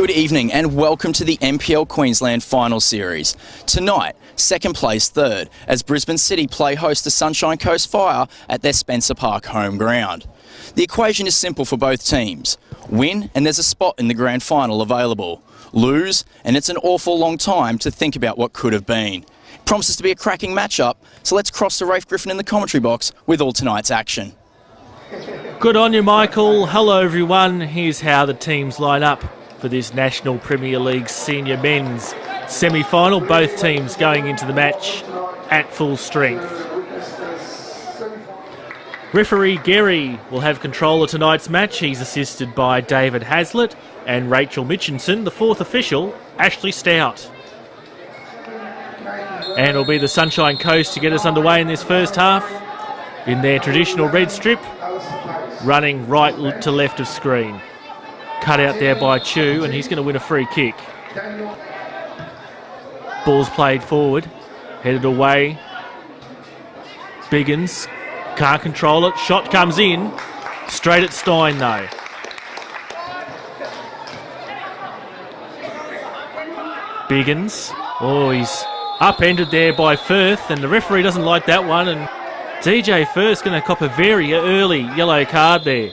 Good evening and welcome to the NPL Queensland Final Series. Tonight, second place third, as Brisbane City play host to Sunshine Coast Fire at their Spencer Park home ground. The equation is simple for both teams. Win and there's a spot in the grand final available. Lose and it's an awful long time to think about what could have been. It promises to be a cracking matchup, so let's cross to Rafe Griffin in the commentary box with all tonight's action. Good on you, Michael. Hello, everyone. Here's how the teams line up for this National Premier League Senior Men's semi-final. Both teams going into the match at full strength. Referee Gary will have control of tonight's match. He's assisted by David Hazlitt and Rachel Mitchinson. The fourth official, Ashley Stout. And it'll be the Sunshine Coast to get us underway in this first half in their traditional red strip, running right to left of screen. Cut out there by Chu, and he's going to win a free kick. Ball's played forward, headed away. Biggins can't control it. Shot comes in, straight at Stein though. Biggins, oh, he's upended there by Firth, and the referee doesn't like that one, and DJ Firth's going to cop a very early yellow card there.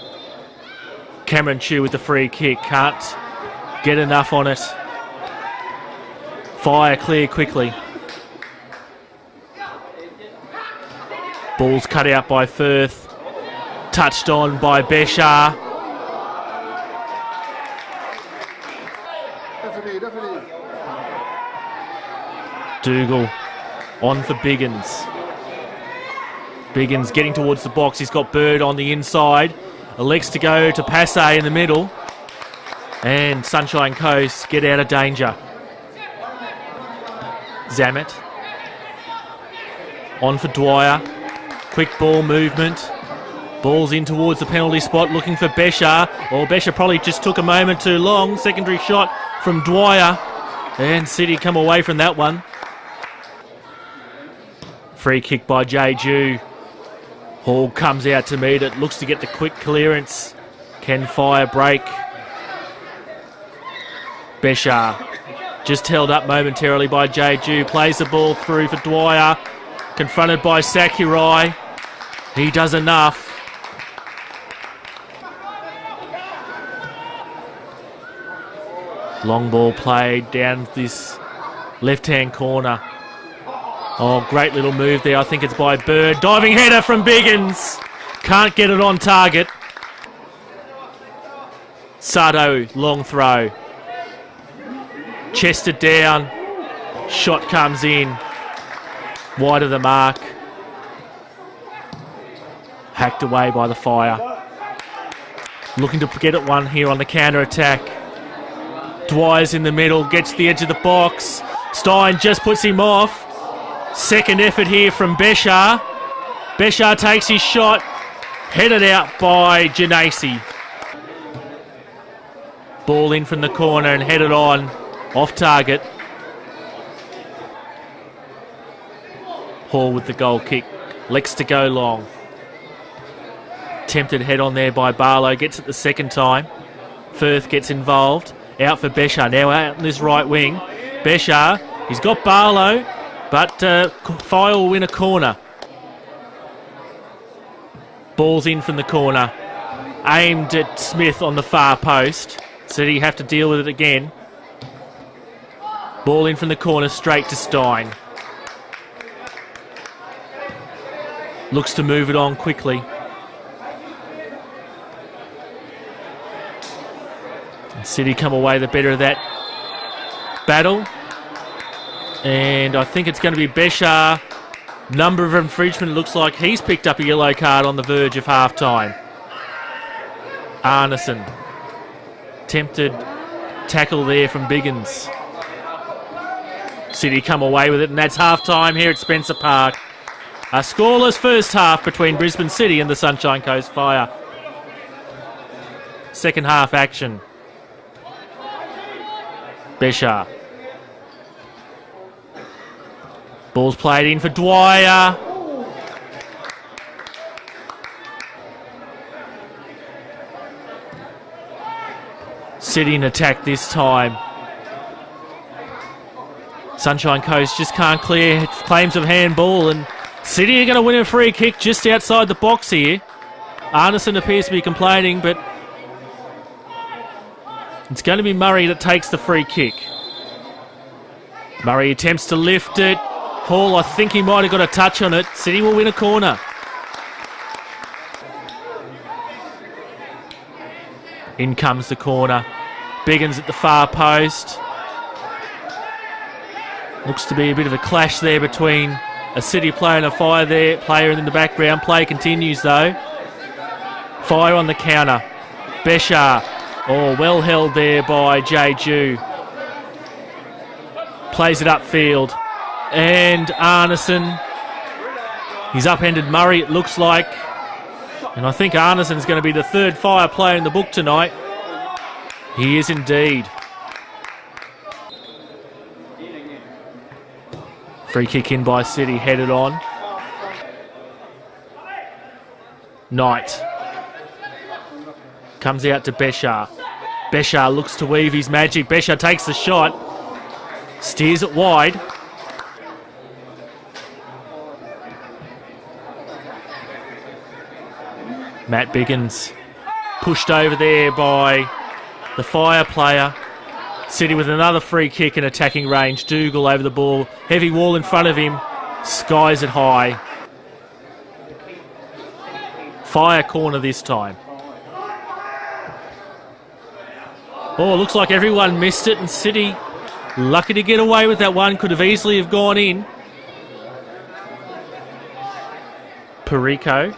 Cameron Chu with the free kick, can't get enough on it. Fire clear quickly. Ball's cut out by Firth, touched on by Beshar. Dougal on for Biggins. Biggins getting towards the box. He's got Bird on the inside. Elects to go to Passe in the middle. And Sunshine Coast get out of danger. Zamet. On for Dwyer. Quick ball movement. Ball's in towards the penalty spot looking for Beshar. Or Beshar probably just took a moment too long. Secondary shot from Dwyer. And City come away from that one. Free kick by Jeju. Hall comes out to meet it, looks to get the quick clearance. Can Fire break? Beshar just held up momentarily by Jeju. Plays the ball through for Dwyer. Confronted by Sakurai. He does enough. Long ball played down this left-hand corner. Oh, great little move there. I think it's by Bird. Diving header from Biggins. Can't get it on target. Sato, long throw. Chested down. Shot comes in. Wide of the mark. Hacked away by the Fire. Looking to get it one here on the counter-attack. Dwyer's in the middle. Gets to the edge of the box. Stein just puts him off. Second effort here from Beshar. Beshar takes his shot. Headed out by Genasi. Ball in from the corner and headed on. Off target. Hall with the goal kick. Lex to go long. Tempted head on there by Barlow. Gets it the second time. Firth gets involved. Out for Beshar. Now out in this right wing. Beshar. He's got Barlow. But Fire will win a corner. Ball's in from the corner. Aimed at Smith on the far post. So he have to deal with it again. Ball in from the corner straight to Stein. Looks to move it on quickly. And City come away the better of that battle. And I think it's going to be Beshar. Number of infringement, looks like he's picked up a yellow card on the verge of half-time. Arneson. Tempted tackle there from Biggins. City come away with it, and that's half-time here at Spencer Park. A scoreless first half between Brisbane City and the Sunshine Coast Fire. Second half action. Beshar. Ball's played in for Dwyer. City in attack this time. Sunshine Coast just can't clear claims of handball, and City are going to win a free kick just outside the box here. Arneson appears to be complaining, but it's going to be Murray that takes the free kick. Murray attempts to lift it. Hall, I think he might have got a touch on it. City will win a corner. In comes the corner. Biggins at the far post. Looks to be a bit of a clash there between a City player and a Fire there player in the background. Play continues though. Fire on the counter. Beshar. Oh, well held there by Jeju. Plays it upfield. And Arneson. He's upended Murray, it looks like. And I think Arneson's going to be the third Fire player in the book tonight. He is indeed. Free kick in by City, headed on. Knight. Comes out to Beshar. Beshar looks to weave his magic. Beshar takes the shot. Steers it wide. Matt Biggins pushed over there by the Fire player. City with another free kick in attacking range. Dougal over the ball. Heavy wall in front of him. Skies it high. Fire corner this time. Oh, looks like everyone missed it, and City lucky to get away with that one. Could have easily have gone in. Perico.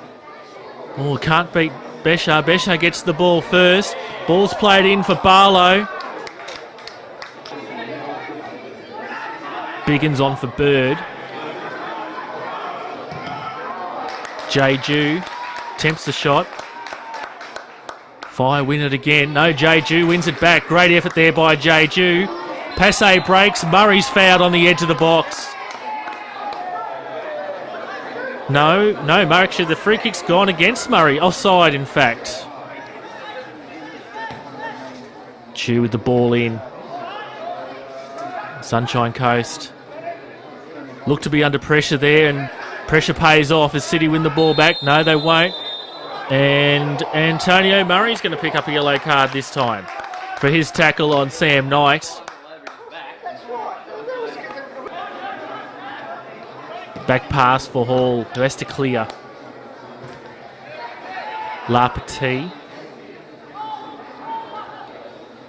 Oh, can't beat Beshar. Beshar gets the ball first. Ball's played in for Barlow. Biggins on for Bird. Jeju attempts the shot. Fire win it again. No, Jeju wins it back. Great effort there by Jeju. Passe breaks. Murray's fouled on the edge of the box. No, actually the free kick's gone against Murray. Offside, in fact. Chew with the ball in. Sunshine Coast look to be under pressure there, and pressure pays off as City win the ball back. No, they won't. And Antonio Murray's going to pick up a yellow card this time for his tackle on Sam Knight. Back pass for Hall, who has to clear. Lapetit.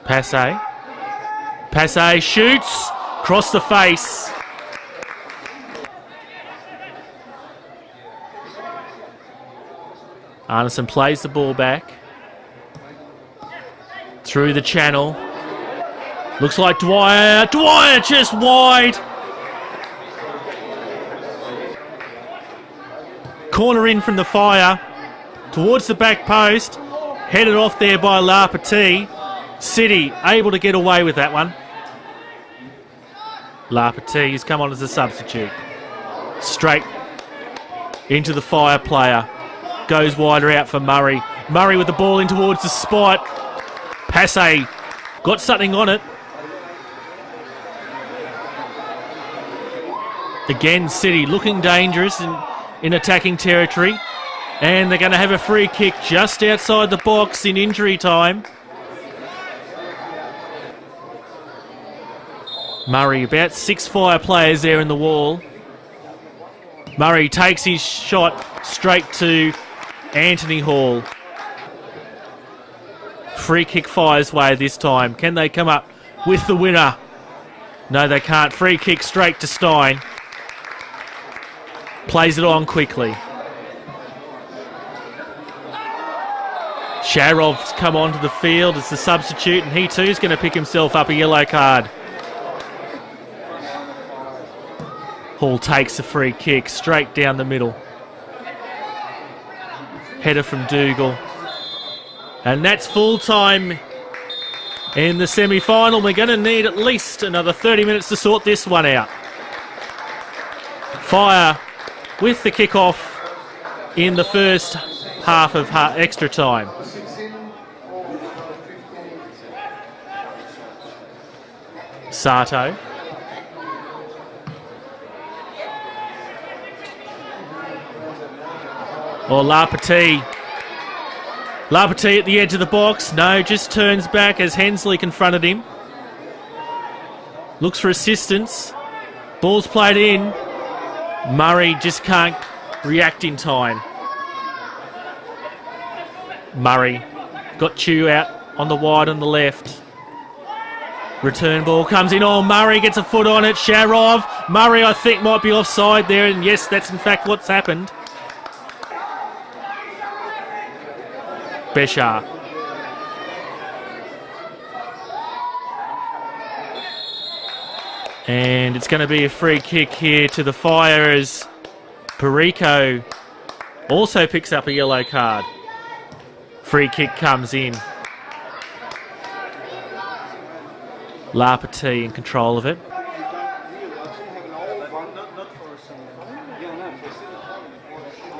Passe shoots. Across the face. Arneson plays the ball back. Through the channel. Looks like Dwyer. Dwyer just wide. Corner in from the Fire. Towards the back post. Headed off there by Lapetit. City able to get away with that one. Lapetit has come on as a substitute. Straight into the Fire player. Goes wider out for Murray. Murray with the ball in towards the spot. Passe got something on it. Again, City looking dangerous in attacking territory. And they're going to have a free kick just outside the box in injury time. Murray, about 6 Fire players there in the wall. Murray takes his shot straight to Anthony Hall. Free kick Fire's way this time. Can they come up with the winner? No, they can't. Free kick straight to Stein. Plays it on quickly. Sharov's come onto the field as the substitute, and he too is going to pick himself up a yellow card. Hall takes a free kick straight down the middle. Header from Dougal. And that's full time in the semi-final. We're going to need at least another 30 minutes to sort this one out. Fire with the kick-off in the first half of extra time. Sato. Or Lapati. Lapati at the edge of the box. No, just turns back as Hensley confronted him. Looks for assistance. Ball's played in. Murray just can't react in time. Murray got Chu out on the wide on the left. Return ball comes in. Oh, Murray gets a foot on it. Sharov. Murray, I think, might be offside there. And yes, that's in fact what's happened. Beshar. And it's going to be a free kick here to the Fire as Perico also picks up a yellow card. Free kick comes in. Lapati in control of it.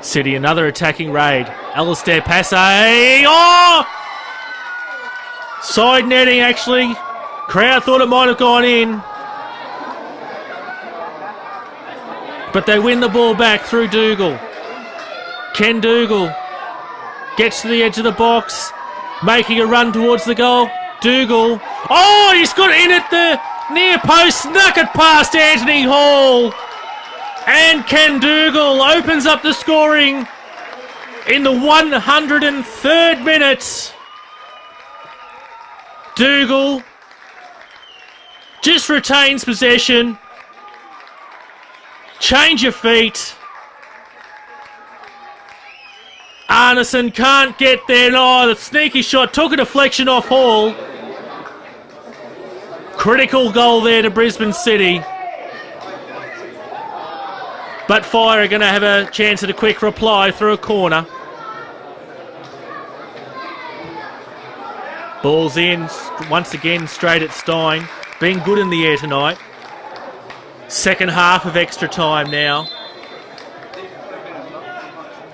City, another attacking raid. Alistair Passay. Oh! Side netting, actually. Crowd thought it might have gone in. But they win the ball back through Dougal. Ken Dougal gets to the edge of the box, making a run towards the goal. Dougal. Oh, he's got it in at the near post, snuck it past Anthony Hall. And Ken Dougal opens up the scoring in the 103rd minute. Dougal just retains possession. Change your feet. Arneson can't get there. Oh, the sneaky shot took a deflection off Hall. Critical goal there to Brisbane City. But Fire are going to have a chance at a quick reply through a corner. Ball's in once again straight at Stein. Being good in the air tonight. Second half of extra time now.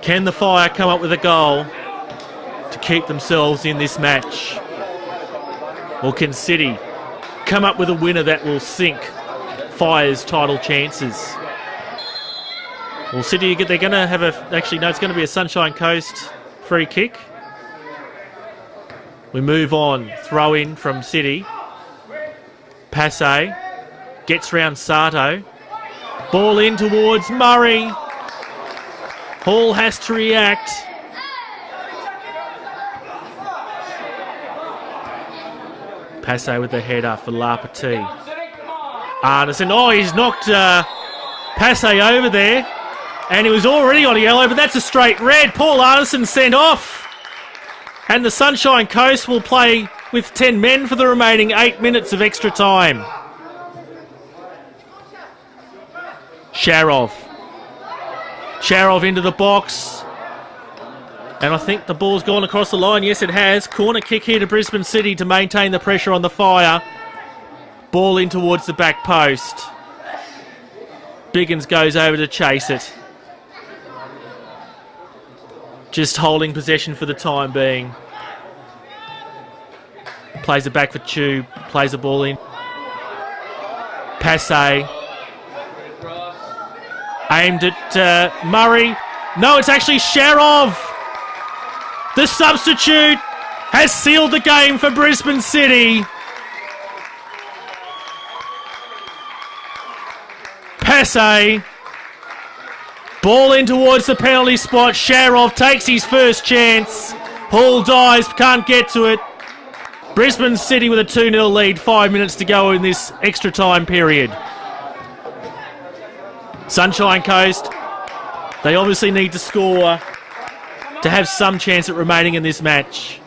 Can the Fire come up with a goal to keep themselves in this match? Or can City come up with a winner that will sink Fire's title chances? Well, City, they're going to have a... Actually, no, it's going to be a Sunshine Coast free kick. We move on. Throw in from City. Passay. Gets round Sato. Ball in towards Murray. Hall has to react. Passay with the header for Lapati. Arneson. Oh, he's knocked Passay over there. And he was already on a yellow, but that's a straight red. Paul Arneson sent off. And the Sunshine Coast will play with 10 men for the remaining 8 minutes of extra time. Sharov. Sharov into the box. And I think the ball's gone across the line. Yes, it has. Corner kick here to Brisbane City to maintain the pressure on the Fire. Ball in towards the back post. Biggins goes over to chase it. Just holding possession for the time being. Plays it back for Chu. Plays the ball in. Passay. Aimed at Murray. No, it's actually Sharov. The substitute has sealed the game for Brisbane City. Passay. Ball in towards the penalty spot. Sharov takes his first chance. Hall dives, can't get to it. Brisbane City with a 2-0 lead. 5 minutes to go in this extra time period. Sunshine Coast, they obviously need to score to have some chance at remaining in this match.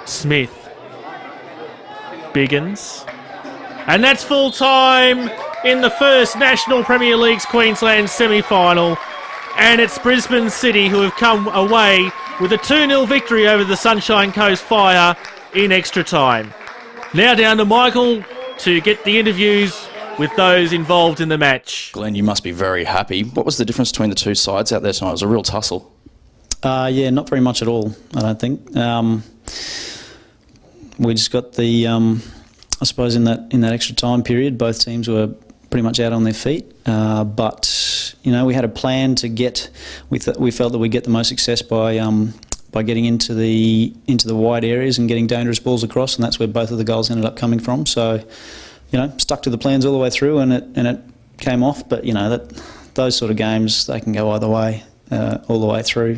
Smith. Biggins. And that's full time in the first National Premier League's Queensland semi-final. And it's Brisbane City who have come away with a 2-0 victory over the Sunshine Coast Fire in extra time. Now down to Michael to get the interviews with those involved in the match. Glenn, you must be very happy. What was the difference between the two sides out there tonight? It was a real tussle. Yeah, not very much at all, I don't think. we just got the, I suppose in that extra time period, both teams were pretty much out on their feet. But we had a plan to get. We felt that we'd get the most success by getting into the wide areas and getting dangerous balls across, and that's where both of the goals ended up coming from. So, stuck to the plans all the way through, and it came off. But those sort of games, they can go either way, all the way through.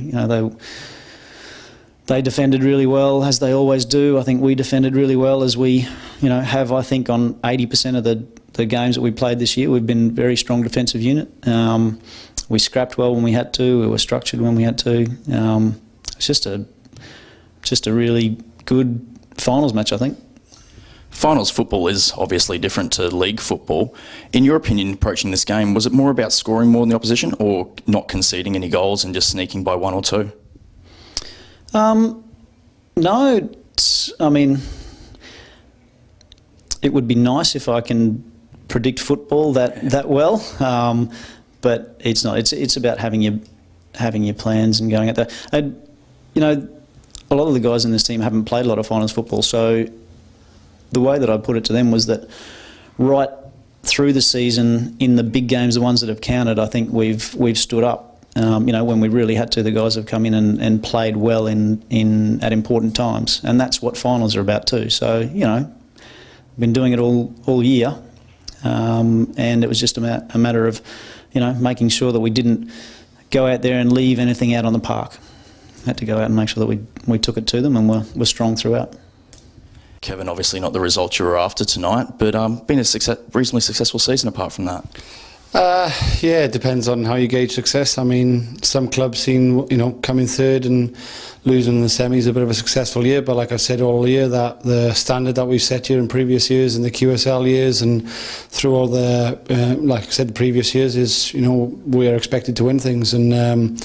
They defended really well, as they always do. I think we defended really well, as we, have, I think, on 80% of the games that we played this year. We've been a very strong defensive unit. We scrapped well when we had to. We were structured when we had to. It's just a really good finals match, I think. Finals football is obviously different to league football. In your opinion, approaching this game, was it more about scoring more than the opposition, or not conceding any goals and just sneaking by 1 or 2? No, it would be nice if I can predict football that well, but it's not. It's about having your plans and going at that. A lot of the guys in this team haven't played a lot of finals football, so the way that I put it to them was that right through the season, in the big games, the ones that have counted, I think we've stood up. When we really had to, the guys have come in and played well at important times, and that's what finals are about too. So been doing it all year, and it was just a matter of making sure that we didn't go out there and leave anything out on the park. Had to go out and make sure that we took it to them and were strong throughout. Kevin, obviously not the result you were after tonight, but been a reasonably successful season apart from that. Yeah, it depends on how you gauge success. I mean, some clubs seen coming third and losing in the semis a bit of a successful year, but like I've said all year, that the standard that we've set here in previous years and the QSL years and through all the like I said, the previous years is we are expected to win things, and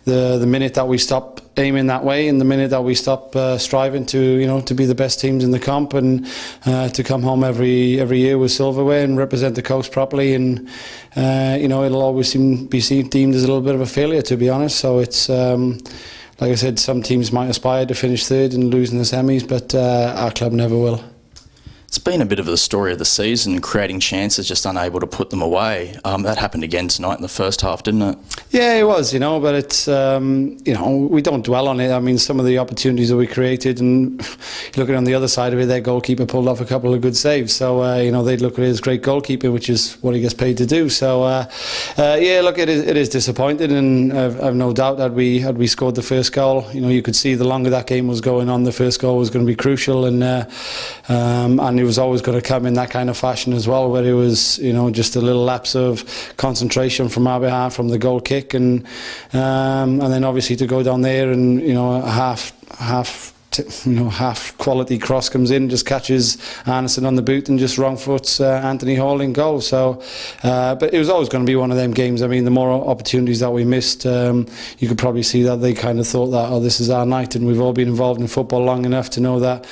the minute that we stop aiming that way, and the minute that we stop striving to to be the best teams in the comp and to come home every year with silverware and represent the coast properly, and it'll always be deemed as a little bit of a failure, to be honest. So it's like I said, some teams might aspire to finish third and lose in the semis, but our club never will. It's been a bit of the story of the season, creating chances, just unable to put them away. That happened again tonight in the first half, didn't it? Yeah, it was, but it's, we don't dwell on it. I mean, some of the opportunities that we created, and looking on the other side of it, their goalkeeper pulled off a couple of good saves. So, they'd look at it as great goalkeeping, which is what he gets paid to do. So, yeah, look, it is disappointing, and I've no doubt that had we scored the first goal, you could see the longer that game was going on, the first goal was going to be crucial, and it was always going to come in that kind of fashion as well, where it was just a little lapse of concentration from our behalf from the goal kick, and then obviously to go down there and a half quality cross comes in, just catches Arneson on the boot and just wrong foots Anthony Hall in goal. So but it was always going to be one of them games. I mean, the more opportunities that we missed, you could probably see that they kind of thought that, this is our night, and we've all been involved in football long enough to know that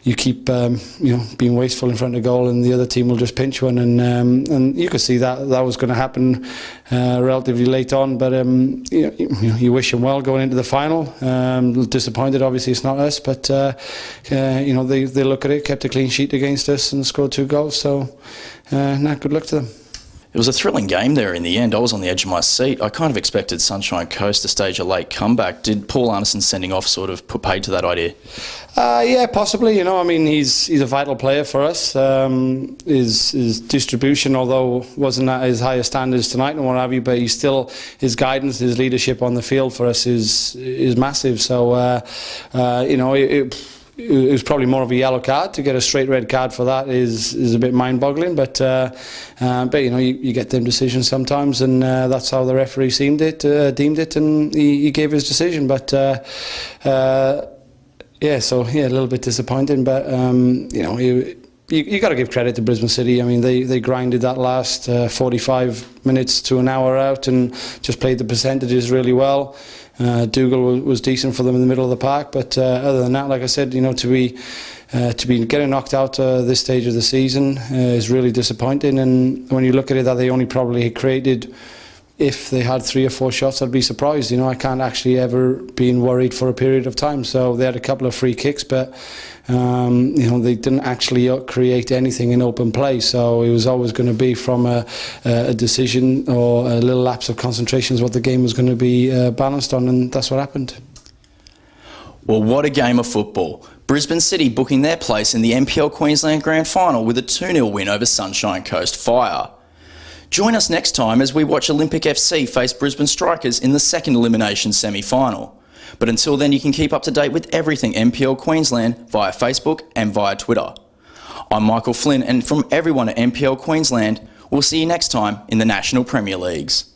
you keep being wasteful in front of goal and the other team will just pinch one, and you could see that was going to happen relatively late on, but you wish them well going into the final. Disappointed, obviously it's not us, but they look at it, kept a clean sheet against us and scored 2 goals, so not good luck to them. It was a thrilling game there in the end. I was on the edge of my seat. I kind of expected Sunshine Coast to stage a late comeback. Did Paul Arneson sending off sort of put paid to that idea? Yeah, possibly. I mean, he's a vital player for us. His distribution, although wasn't at as high a standards tonight and what have you, but his guidance, his leadership on the field for us is massive. So it was probably more of a yellow card. To get a straight red card for that is a bit mind-boggling, but you get them decisions sometimes, and that's how the referee deemed it, and he gave his decision. But a little bit disappointing, but you got to give credit to Brisbane City. I mean, they grinded that last 45 minutes to an hour out and just played the percentages really well. Dougal was decent for them in the middle of the park, but other than that, like I said, to be getting knocked out this stage of the season is really disappointing. And when you look at it, that they only probably created if they had 3 or 4 shots, I'd be surprised. I can't actually ever been worried for a period of time. So they had a couple of free kicks, but they didn't actually create anything in open play. So it was always going to be from a decision or a little lapse of concentration is what the game was going to be balanced on, and that's what happened. Well, what a game of football. Brisbane City booking their place in the NPL Queensland Grand Final with a 2-0 win over Sunshine Coast Fire. Join us next time as we watch Olympic FC face Brisbane Strikers in the second elimination semi-final. But until then, you can keep up to date with everything NPL Queensland via Facebook and via Twitter. I'm Michael Flynn, and from everyone at NPL Queensland, we'll see you next time in the National Premier Leagues.